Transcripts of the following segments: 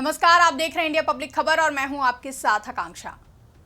नमस्कार, आप देख रहे हैं इंडिया पब्लिक खबर और मैं हूं आपके साथ आकांक्षा।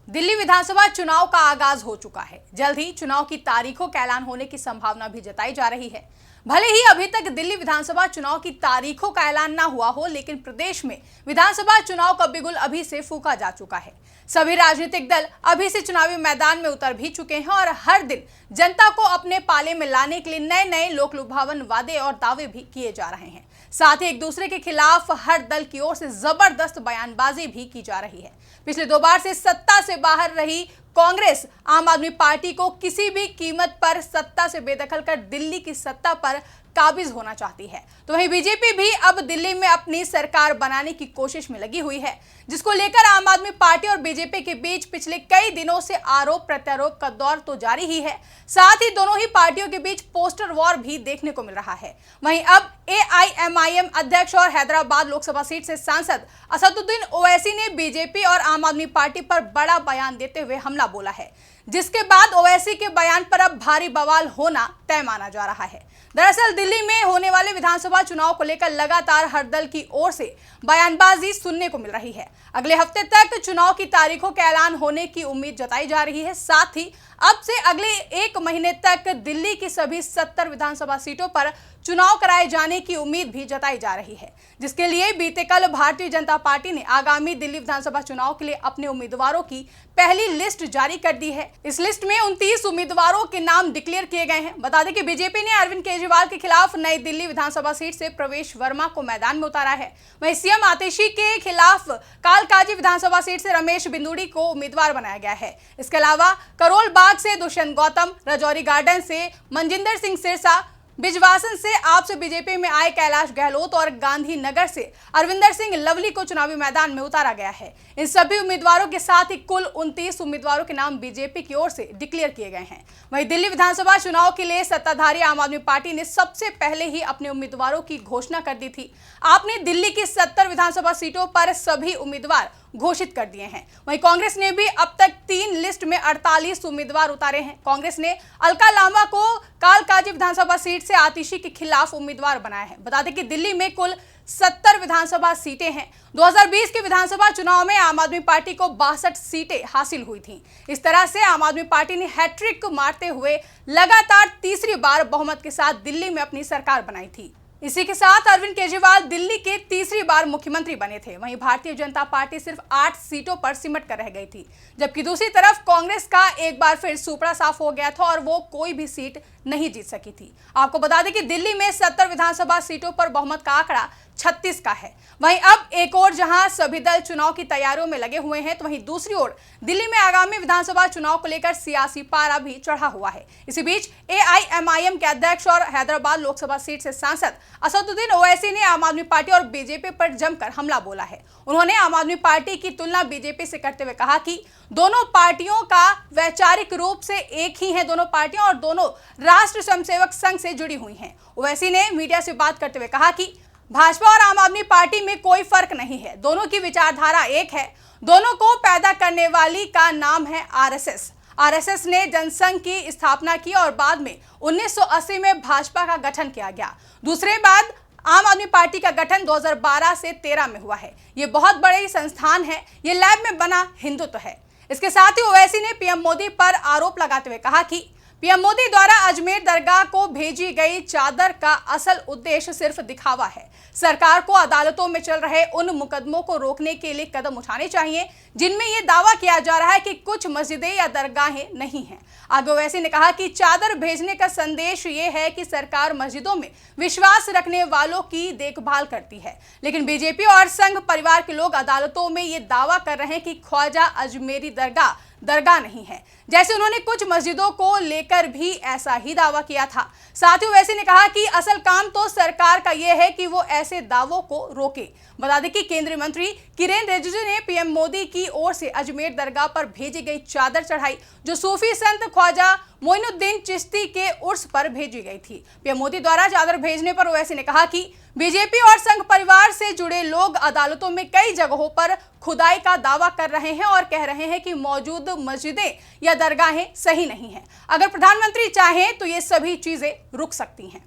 दिल्ली विधानसभा चुनाव का आगाज हो चुका है। जल्द ही चुनाव की तारीखों का ऐलान होने की संभावना भी जताई जा रही है। भले ही अभी तक दिल्ली विधानसभा चुनाव की तारीखों का ऐलान ना हुआ हो, लेकिन प्रदेश में विधानसभा चुनाव का बिगुल अभी से फूंका जा चुका है। सभी राजनीतिक दल अभी से चुनावी मैदान में उतर भी चुके हैं और हर दिन जनता को अपने पाले में लाने के लिए नए नए लोक लुभावन वादे और दावे भी किए जा रहे हैं। साथ ही एक दूसरे के खिलाफ हर दल की ओर से जबरदस्त बयानबाजी भी की जा रही है। पिछले 2 बार से सत्ता से बाहर रही कांग्रेस आम आदमी पार्टी को किसी भी कीमत पर सत्ता से बेदखल कर दिल्ली की सत्ता पर काबिज होना चाहती है, तो वहीं बीजेपी भी अब दिल्ली में अपनी सरकार बनाने की कोशिश में लगी हुई है, जिसको लेकर आम आदमी पार्टी और बीजेपी के बीच पिछले कई दिनों से आरोप प्रत्यारोप का दौर तो जारी ही है। साथ ही दोनों ही पार्टियों के बीच पोस्टर वॉर भी देखने को मिल रहा है। वहीं अब एआईएमआईएम अध्यक्ष और हैदराबाद लोकसभा सीट से सांसद असदुद्दीन ओवैसी ने बीजेपी और आम आदमी पार्टी पर बड़ा बयान देते हुए हमला बोला है, जिसके बाद ओवैसी के बयान पर अब भारी बवाल होना तय माना जा रहा है। दरअसल दिल्ली में होने वाले विधानसभा चुनाव को लेकर लगातार हर दल की ओर से बयानबाजी सुनने को मिल रही है। अगले हफ्ते तक चुनाव की तारीखों का ऐलान होने की उम्मीद जताई जा रही है। साथ ही अब से अगले 1 महीने तक दिल्ली की सभी 70 विधानसभा सीटों पर चुनाव कराए जाने की उम्मीद भी जताई जा रही है, जिसके लिए बीते कल भारतीय जनता पार्टी ने आगामी दिल्ली विधानसभा चुनाव के लिए अपने उम्मीदवारों की पहली लिस्ट जारी कर दी है। इस लिस्ट में 29 उम्मीदवारों के नाम डिक्लेयर किए गए हैं। बता दें कि बीजेपी ने अरविंद केजरीवाल के खिलाफ नई दिल्ली विधानसभा सीट से प्रवेश वर्मा को मैदान में उतारा है। वहीं सीएम आतिशी के खिलाफ कालकाजी विधानसभा सीट से रमेश बिंदुड़ी को उम्मीदवार बनाया गया है। इसके अलावा करोल बाग से दुष्यंत गौतम, राजौरी गार्डन से मनजिंदर सिंह सिरसा, बिजवासन से आप से बीजेपी में आए कैलाश गहलोत और गांधीनगर से अरविंदर सिंह लवली को चुनावी मैदान में उतारा गया है। इन सभी उम्मीदवारों के साथ ही कुल 29 उम्मीदवारों के नाम बीजेपी की ओर से डिक्लेयर किए गए हैं। वहीं दिल्ली विधानसभा चुनाव के लिए सत्ताधारी आम आदमी पार्टी ने सबसे पहले ही अपने उम्मीदवारों की घोषणा कर दी थी। आपने दिल्ली की 70 विधानसभा सीटों पर सभी उम्मीदवार घोषित कर दिए हैं। वहीं कांग्रेस ने भी अब तक 3 लिस्ट में 48 उम्मीदवार उतारे हैं। कांग्रेस ने अलका लांबा को कालकाजी विधानसभा सीट से आतिशी के खिलाफ उम्मीदवार बनाया है। बता दें कि दिल्ली में कुल 70 विधानसभा सीटें हैं। 2020 के विधानसभा चुनाव में आम आदमी पार्टी को 62 सीटें हासिल हुई थीं। इस तरह से आम आदमी पार्टी ने हैट्रिक मारते हुए लगातार तीसरी बार बहुमत के साथ दिल्ली में अपनी सरकार बनाई थी। इसी के साथ अरविंद केजरीवाल दिल्ली के तीसरी बार मुख्यमंत्री बने थे। वहीं भारतीय जनता पार्टी सिर्फ 8 सीटों पर सिमट कर रह गई थी, जबकि दूसरी तरफ कांग्रेस का एक बार फिर सुपड़ा साफ हो गया था और वो कोई भी सीट नहीं जीत सकी थी। आपको बता दें कि दिल्ली में 70 विधानसभा सीटों पर बहुमत का आंकड़ा 36 का है। वहीं अब एक और जहां सभी दल चुनाव की तैयारियों में लगे हुए हैं, तो वहीं दूसरी ओर दिल्ली में आगामी विधानसभा चुनाव को लेकर सियासी पारा भी चढ़ा हुआ है। इसी बीच एआईएमआईएम के अध्यक्ष और हैदराबाद लोकसभा सीट से सांसद असदुद्दीन ओवैसी ने आम आदमी पार्टी और बीजेपी पर जमकर हमला बोला है। उन्होंने आम आदमी पार्टी की तुलना बीजेपी से करते हुए कहा कि दोनों पार्टियों का वैचारिक रूप से एक ही है, दोनों पार्टियां और दोनों राष्ट्र स्वयंसेवक संघ से जुड़ी हुई हैं। ओवैसी ने मीडिया से बात करते हुए कहा कि भाजपा और आम आदमी पार्टी में कोई फर्क नहीं है, दोनों की विचारधारा एक है। दोनों को पैदा करने वाली का नाम है आरएसएस। आरएसएस ने जनसंघ की स्थापना की और बाद में 1980 में भाजपा का गठन किया गया। दूसरे बाद आम आदमी पार्टी का गठन 2012 से 13 में हुआ है। ये बहुत बड़ी संस्थान है, ये लैब में बना हिंदुत्व है। इसके साथ ही ओवैसी ने पीएम मोदी पर आरोप लगाते हुए कहा कि पीएम मोदी द्वारा अजमेर दरगाह को भेजी गई चादर का असल उद्देश्य सिर्फ दिखावा है। सरकार को अदालतों में चल रहे उन मुकदमों को रोकने के लिए कदम उठाने चाहिए जिनमें यह दावा किया जा रहा है कि कुछ मस्जिदें या दरगाहें नहीं हैं। आगे ओवैसी ने कहा कि चादर भेजने का संदेश ये है कि सरकार मस्जिदों में विश्वास रखने वालों की देखभाल करती है, लेकिन बीजेपी और संघ परिवार के लोग अदालतों में ये दावा कर रहे हैं कि ख्वाजा अजमेरी दरगाह नहीं है, जैसे उन्होंने कुछ मस्जिदों को लेकर भी ऐसा ही दावा किया था। साथ ही ओवैसी ने कहा कि असल काम तो सरकार का यह है कि वो ऐसे दावों को रोके। बता दें कि केंद्रीय मंत्री किरेन रिजिजू ने पीएम मोदी की ओर से अजमेर दरगाह पर भेजी गई चादर चढ़ाई, जो सूफी संत ख्वाजा मोइनुद्दीन चिश्ती के उर्स पर भेजी गई थी। पीएम मोदी द्वारा चादर भेजने पर ओवैसी ने कहा कि बीजेपी और संघ परिवार से जुड़े लोग अदालतों में कई जगहों पर खुदाई का दावा कर रहे हैं और कह रहे हैं कि मौजूद मस्जिदें या दरगाहें सही नहीं हैं। अगर प्रधानमंत्री चाहें तो ये सभी चीजें रुक सकती हैं।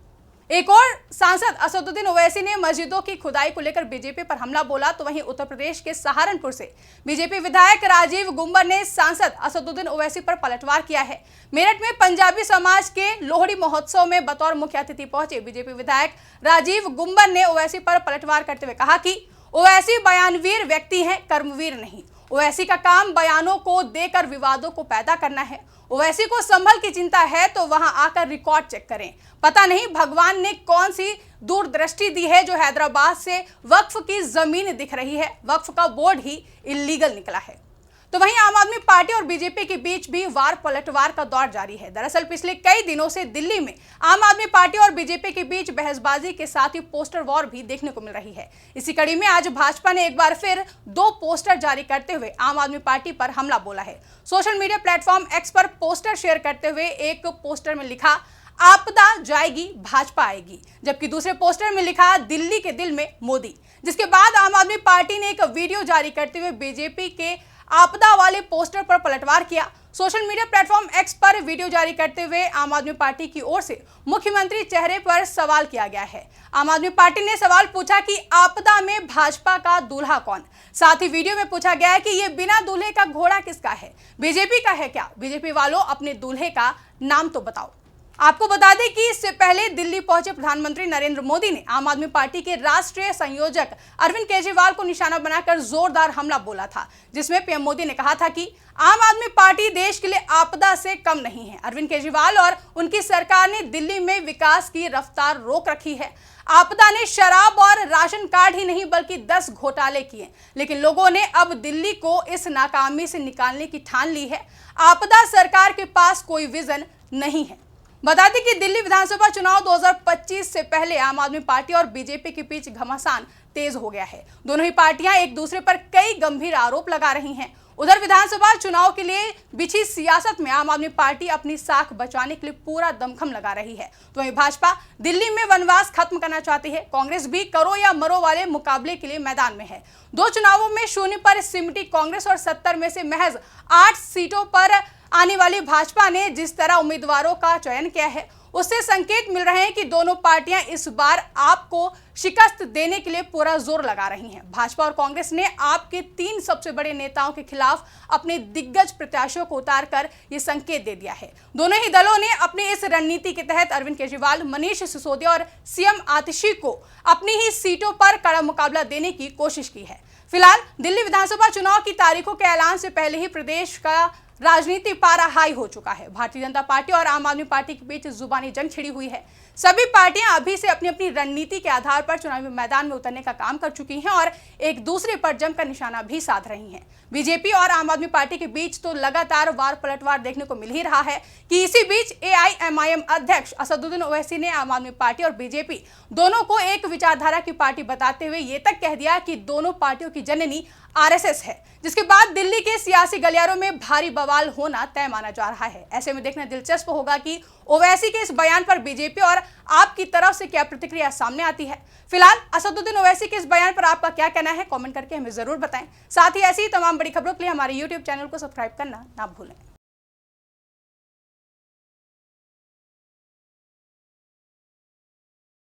एक और सांसद असदुद्दीन ओवैसी ने मस्जिदों की खुदाई को लेकर बीजेपी पर हमला बोला, तो वहीं उत्तर प्रदेश के सहारनपुर से बीजेपी विधायक राजीव गुंबर ने सांसद असदुद्दीन ओवैसी पर पलटवार किया है। मेरठ में पंजाबी समाज के लोहड़ी महोत्सव में बतौर मुख्य अतिथि पहुंचे बीजेपी विधायक राजीव गुंबर ने ओवैसी पर पलटवार करते हुए कहा कि ओवैसी बयानवीर व्यक्ति हैं, कर्मवीर नहीं। ओवैसी का काम बयानों को देकर विवादों को पैदा करना है। ओवैसी को संभल की चिंता है तो वहां आकर रिकॉर्ड चेक करें। पता नहीं भगवान ने कौन सी दूरदृष्टि दी है जो हैदराबाद से वक्फ की जमीन दिख रही है, वक्फ का बोर्ड ही इल्लीगल निकला है। तो वहीं आम आदमी पार्टी और बीजेपी के बीच भी वार पलटवार का दौर जारी है। दरअसल पिछले कई दिनों से दिल्ली में आम आदमी पार्टी और बीजेपी के बीच बहसबाजी के साथ ही पोस्टर वॉर भी देखने को मिल रही है। इसी कड़ी में आज भाजपा ने एक बार फिर 2 पोस्टर जारी करते हुए आम आदमी पार्टी पर हमला बोला है। सोशल मीडिया प्लेटफॉर्म एक्स पर पोस्टर शेयर करते हुए एक पोस्टर में लिखा, आपदा जाएगी भाजपा आएगी, जबकि दूसरे पोस्टर में लिखा, दिल्ली के दिल में मोदी। जिसके बाद आम आदमी पार्टी ने एक वीडियो जारी करते हुए बीजेपी के आपदा वाले पोस्टर पर पलटवार किया। सोशल मीडिया प्लेटफॉर्म एक्स पर वीडियो जारी करते हुए आम आदमी पार्टी की ओर से मुख्यमंत्री चेहरे पर सवाल किया गया है। आम आदमी पार्टी ने सवाल पूछा कि आपदा में भाजपा का दूल्हा कौन। साथ ही वीडियो में पूछा गया है कि ये बिना दूल्हे का घोड़ा किसका है, बीजेपी का है क्या? बीजेपी वालों अपने दूल्हे का नाम तो बताओ। आपको बता दें कि इससे पहले दिल्ली पहुंचे प्रधानमंत्री नरेंद्र मोदी ने आम आदमी पार्टी के राष्ट्रीय संयोजक अरविंद केजरीवाल को निशाना बनाकर जोरदार हमला बोला था, जिसमें पीएम मोदी ने कहा था कि आम आदमी पार्टी देश के लिए आपदा से कम नहीं है। अरविंद केजरीवाल और उनकी सरकार ने दिल्ली में विकास की रफ्तार रोक रखी है। आपदा ने शराब और राशन कार्ड ही नहीं बल्कि 10 घोटाले किए, लेकिन लोगों ने अब दिल्ली को इस नाकामी से निकालने की ठान ली है। आपदा सरकार के पास कोई विजन नहीं है। बता दें कि दिल्ली विधानसभा चुनाव 2025 से पहले आम आदमी पार्टी और बीजेपी के बीच घमासान तेज हो गया है। दोनों ही पार्टियां एक दूसरे पर कई गंभीर आरोप लगा रही हैं। उधर विधानसभा चुनाव के लिए बिछी सियासत में आम आदमी पार्टी अपनी साख बचाने के लिए पूरा दमखम लगा रही है, तो वहीं भाजपा दिल्ली में वनवास खत्म करना चाहती है। कांग्रेस भी करो या मरो वाले मुकाबले के लिए मैदान में है। 2 चुनावों में शून्य पर सिमटी कांग्रेस और 70 में से महज 8 सीटों पर आने वाली भाजपा ने जिस तरह उम्मीदवारों का चयन किया है, उससे संकेत मिल रहे हैं कि दोनों पार्टियां इस बार आपको शिकस्त देने के लिए पूरा जोर लगा रही हैं। भाजपा और कांग्रेस ने आपके 3 सबसे बड़े नेताओं के खिलाफ अपने दिग्गज प्रत्याशियों को उतारकर ये संकेत दे दिया है। दोनों ही दलों ने अपनी इस रणनीति के तहत अरविंद केजरीवाल, मनीष सिसोदिया और सीएम आतिशी को अपनी ही सीटों पर कड़ा मुकाबला देने की कोशिश की है। फिलहाल दिल्ली विधानसभा चुनाव की तारीखों के ऐलान से पहले ही प्रदेश का राजनीति पारा हाई हो चुका है। भारतीय जनता पार्टी और आम आदमी पार्टी के बीच जुबानी जंग छिड़ी हुई है। सभी पार्टियां अभी से अपनी अपनी रणनीति के आधार पर चुनावी मैदान में उतरने का काम कर चुकी हैं और एक दूसरे पर जमकर निशाना भी साध रही हैं। बीजेपी और आम आदमी पार्टी के बीच तो लगातार वार पलटवार देखने को मिल ही रहा है कि इसी बीच AIMIM अध्यक्ष असदुद्दीन ओवैसी ने आम आदमी पार्टी और बीजेपी दोनों को एक विचारधारा की पार्टी बताते हुए ये तक कह दिया कि दोनों पार्टियों की जननी RSS है, जिसके बाद दिल्ली के सियासी गलियारों में भारी बवाल होना तय माना जा रहा है। ऐसे में देखना दिलचस्प होगा कि ओवैसी के इस बयान पर बीजेपी और आपकी तरफ से क्या प्रतिक्रिया सामने आती है। फिलहाल असदुद्दीन ओवैसी के इस बयान पर आपका क्या कहना है, कमेंट करके हमें जरूर बताएं। साथ ही ऐसी तमाम बड़ी खबरों के लिए हमारे YouTube चैनल को सब्सक्राइब करना ना भूलें।